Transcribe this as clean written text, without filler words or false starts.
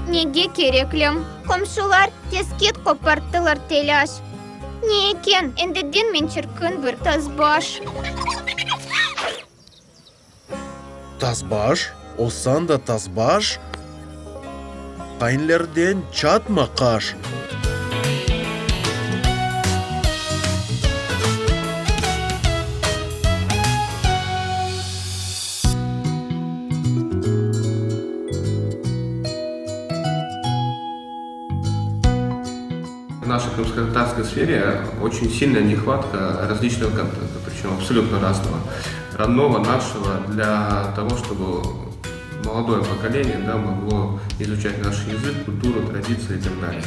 Неге кереклем? Комшулар тескет копарттылар теляш. Не екен, эндеден мен чыркын бір тазбаш. Тазбаш? Осан да тазбаш? Қайынлерден чатма қаш. В нашей крымско-татарской сфере очень сильная нехватка различного контента, причем абсолютно разного, родного, нашего, для того, чтобы молодое поколение могло изучать наш язык, культуру, традиции и так далее.